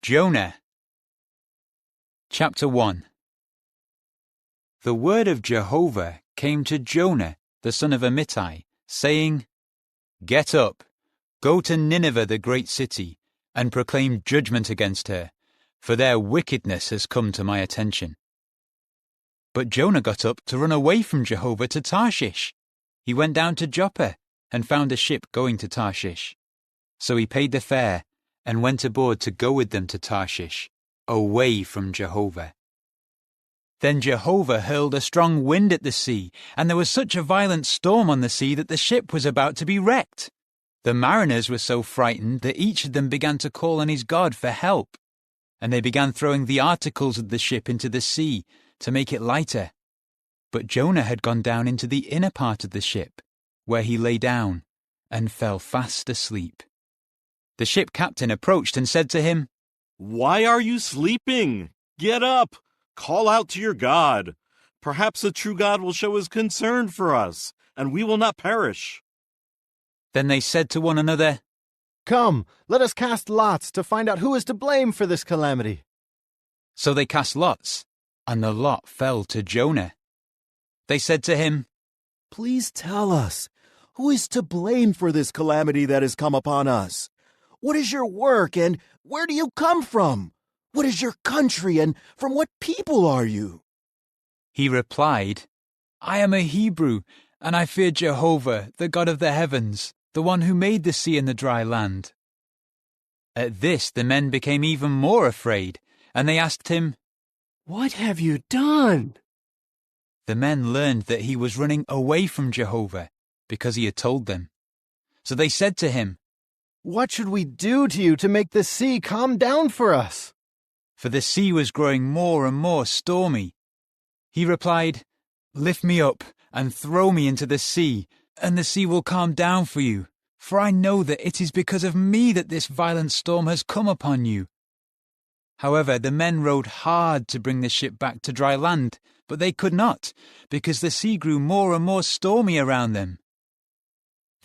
Jonah. Chapter 1. The word of Jehovah came to Jonah, the son of Amittai, saying, Get up, go to Nineveh the great city, and proclaim judgment against her, for their wickedness has come to my attention. But Jonah got up to run away from Jehovah to Tarshish. He went down to Joppa and found a ship going to Tarshish. So he paid the fare and went aboard to go with them to Tarshish, away from Jehovah. Then Jehovah hurled a strong wind at the sea, and there was such a violent storm on the sea that the ship was about to be wrecked. The mariners were so frightened that each of them began to call on his God for help, and they began throwing the articles of the ship into the sea to make it lighter. But Jonah had gone down into the inner part of the ship, where he lay down and fell fast asleep. The ship captain approached and said to him, Why are you sleeping? Get up! Call out to your God. Perhaps the true God will show his concern for us, and we will not perish. Then they said to one another, Come, let us cast lots to find out who is to blame for this calamity. So they cast lots, and the lot fell to Jonah. They said to him, Please tell us, who is to blame for this calamity that has come upon us? What is your work, and where do you come from? What is your country, and from what people are you? He replied, I am a Hebrew, and I fear Jehovah, the God of the heavens, the one who made the sea and the dry land. At this the men became even more afraid, and they asked him, What have you done? The men learned that he was running away from Jehovah, because he had told them. So they said to him, What should we do to you to make the sea calm down for us? For the sea was growing more and more stormy. He replied, Lift me up and throw me into the sea, and the sea will calm down for you, for I know that it is because of me that this violent storm has come upon you. However, the men rowed hard to bring the ship back to dry land, but they could not, because the sea grew more and more stormy around them.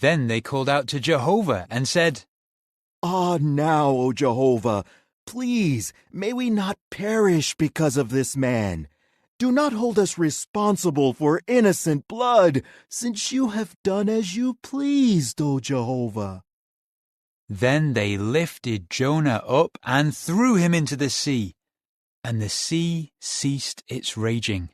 Then they called out to Jehovah and said, Ah, now, O Jehovah, please, may we not perish because of this man. Do not hold us responsible for innocent blood, since you have done as you pleased, O Jehovah. Then they lifted Jonah up and threw him into the sea, and the sea ceased its raging.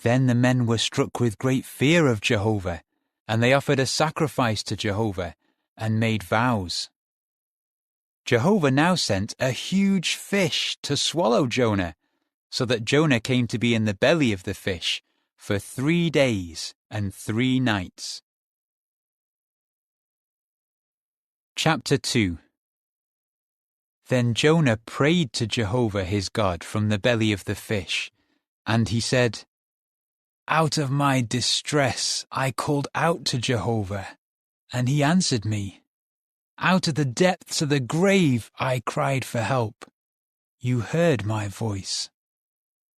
Then the men were struck with great fear of Jehovah, and they offered a sacrifice to Jehovah and made vows. Jehovah now sent a huge fish to swallow Jonah, so that Jonah came to be in the belly of the fish for 3 days and 3 nights. Chapter 2. Then Jonah prayed to Jehovah his God from the belly of the fish, and he said, Out of my distress I called out to Jehovah, and he answered me. Out of the depths of the grave I cried for help. You heard my voice.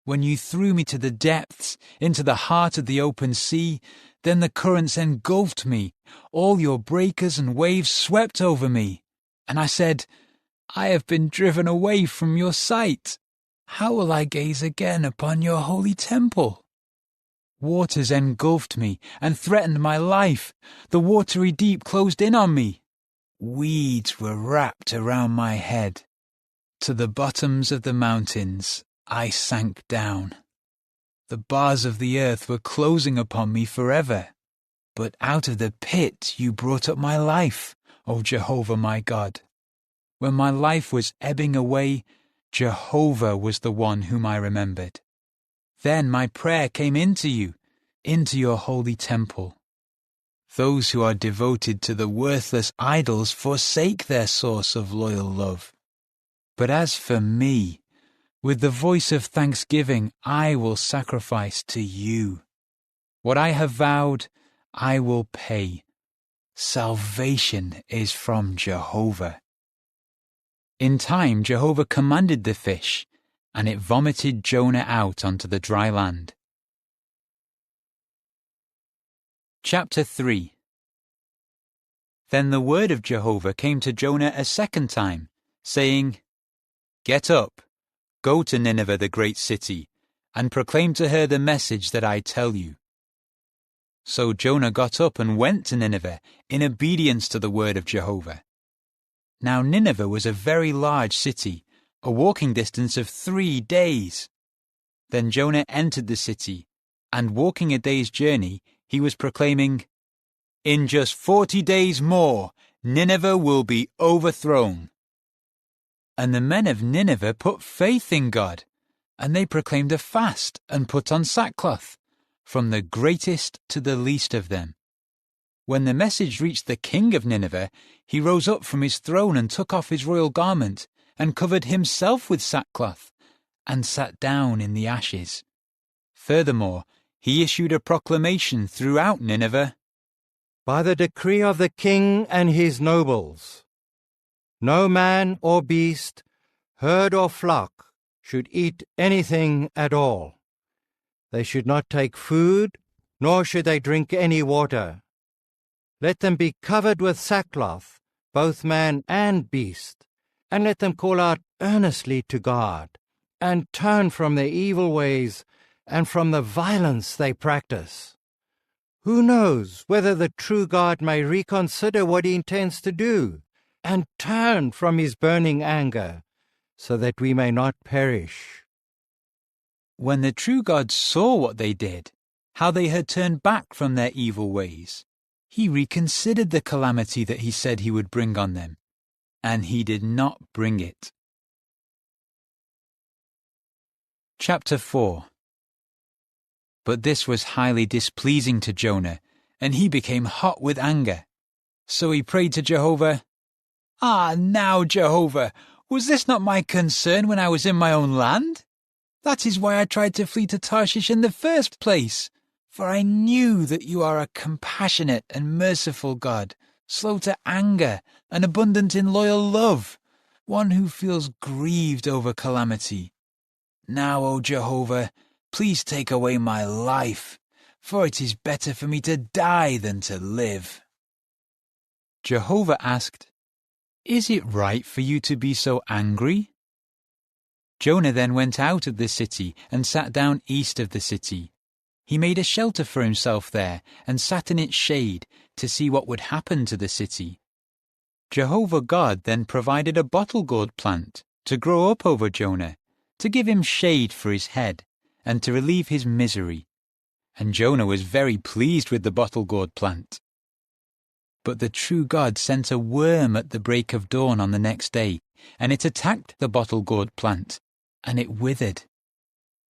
When you threw me to the depths, into the heart of the open sea, then the currents engulfed me. All your breakers and waves swept over me. And I said, I have been driven away from your sight. How will I gaze again upon your holy temple? Waters engulfed me and threatened my life. The watery deep closed in on me. Weeds were wrapped around my head. To the bottoms of the mountains I sank down. The bars of the earth were closing upon me forever. But out of the pit you brought up my life, O Jehovah my God. When my life was ebbing away, Jehovah was the one whom I remembered. Then my prayer came into you, into your holy temple. Those who are devoted to the worthless idols forsake their source of loyal love. But as for me, with the voice of thanksgiving I will sacrifice to you. What I have vowed, I will pay. Salvation is from Jehovah. In time Jehovah commanded the fish, and it vomited Jonah out onto the dry land. Chapter 3. Then the word of Jehovah came to Jonah a second time, saying, Get up, go to Nineveh the great city, and proclaim to her the message that I tell you." So Jonah got up and went to Nineveh in obedience to the word of Jehovah. Now Nineveh was a very large city, a walking distance of 3 days. Then Jonah entered the city, and walking a day's journey, he was proclaiming, "In just 40 days more, Nineveh will be overthrown." And the men of Nineveh put faith in God, and they proclaimed a fast and put on sackcloth, from the greatest to the least of them. When the message reached the king of Nineveh, he rose up from his throne and took off his royal garment and covered himself with sackcloth and sat down in the ashes. Furthermore, he issued a proclamation throughout Nineveh, "By the decree of the king and his nobles, no man or beast, herd or flock should eat anything at all. They should not take food, nor should they drink any water. Let them be covered with sackcloth, both man and beast, and let them call out earnestly to God, and turn from their evil ways and from the violence they practice. Who knows whether the true God may reconsider what he intends to do, and turn from his burning anger, so that we may not perish." When the true God saw what they did, how they had turned back from their evil ways, he reconsidered the calamity that he said he would bring on them, and he did not bring it. Chapter 4. But this was highly displeasing to Jonah, and he became hot with anger. So he prayed to Jehovah, Now, Jehovah, was this not my concern when I was in my own land? That is why I tried to flee to Tarshish in the first place, for I knew that you are a compassionate and merciful God, slow to anger and abundant in loyal love, one who feels grieved over calamity. Now, O Jehovah, please take away my life, for it is better for me to die than to live." Jehovah asked, "Is it right for you to be so angry?" Jonah then went out of the city and sat down east of the city. He made a shelter for himself there and sat in its shade to see what would happen to the city. Jehovah God then provided a bottle gourd plant to grow up over Jonah, to give him shade for his head and to relieve his misery. And Jonah was very pleased with the bottle gourd plant. But the true God sent a worm at the break of dawn on the next day, and it attacked the bottle gourd plant, and it withered.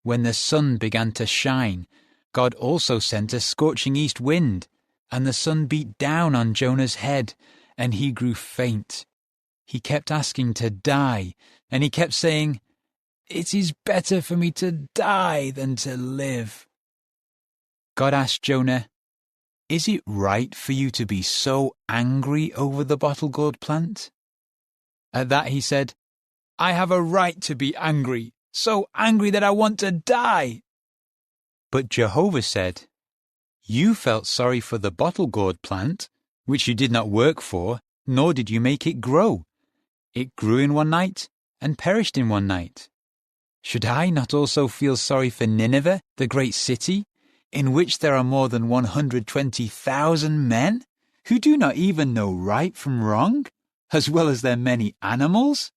When the sun began to shine, God also sent a scorching east wind, and the sun beat down on Jonah's head, and he grew faint. He kept asking to die, and he kept saying, "It is better for me to die than to live." God asked Jonah, "Is it right for you to be so angry over the bottle gourd plant?" At that he said, "I have a right to be angry, so angry that I want to die." But Jehovah said, "You felt sorry for the bottle gourd plant, which you did not work for, nor did you make it grow. It grew in one night and perished in one night. Should I not also feel sorry for Nineveh, the great city, in which there are more than 120,000 men, who do not even know right from wrong, as well as their many animals?